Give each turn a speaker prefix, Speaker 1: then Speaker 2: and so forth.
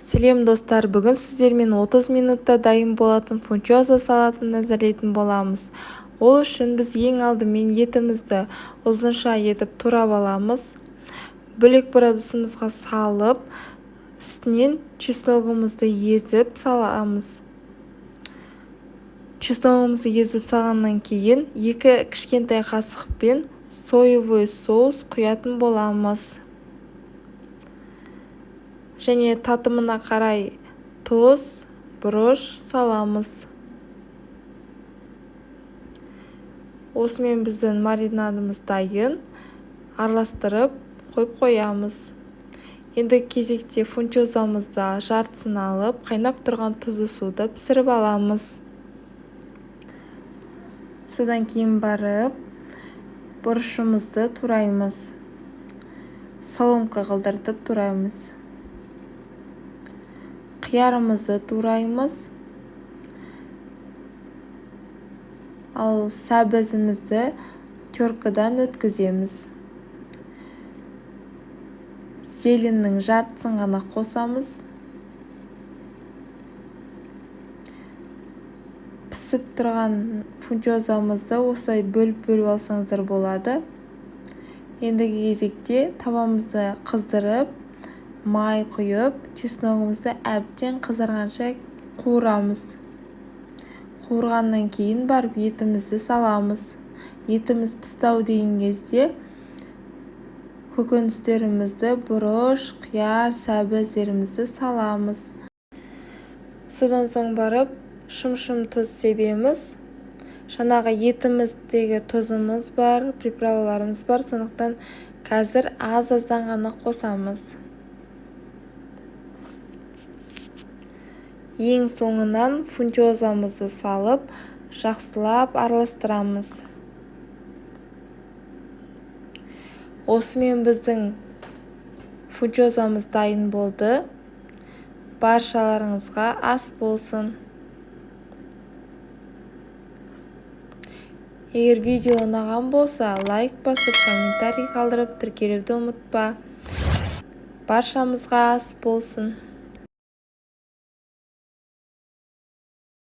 Speaker 1: Сәлем достар, бүгін сіздермен 30 минутта дайын болатын фунчоза салатын әзірлейтін боламыз. Ол үшін біз ең алдымен етімізді ұзынша етіп турап аламыз. Бөлек бір ыдысымызға салып, үстінен чесногымызды езіп саламыз. Чесногымызды езіп салғаннан кейін 2 кішкентай қасықпен соевый соус құятын боламыз. Және татымына қарай тұз, бұрыш саламыз. Осымен біздің маринадымыз дайын, араластырып қойып қоямыз. Енді кезекте фунчозамызды жартысын алып, қайнап тұрған тұзды суды пісіріп аламыз. Содан кейін барып, бұрышымызды тураймыз. Соломка қылдыртып тураймыз. Қиярымызды тураймыз. Ал сәбізімізді теркадан өткіземіз. Зеленнің жартысын ғана қосамыз. Пісіп тұрған фунчозамызды осылай бөліп алсаңыздар болады. Ендігі кезекте табамызды қыздырып, май құйып, чесногымызды әбден қызарғанша қуырамыз. Қуырғаннан кейін барып етімізді саламыз. Етіміз пістау деген кезде көкөністерімізді, бұрыш, қияр, сәбіздерімізді саламыз. Содан соң барып шым тұз себеміз. Жаңағы етіміздегі тұзымыз бар, приправаларымыз бар, сондықтан қазір аз-аздан ғана қосамыз. Ең соңынан фунчозамызды салып, жақсылап араластырамыз. Осымен біздің фунчозамыз дайын болды. Баршаларыңызға ас болсын. Егер видео ұнаған болса, лайк басып, комментарий қалдырып, тіркелуді ұмытпа. Баршамызға ас болсын.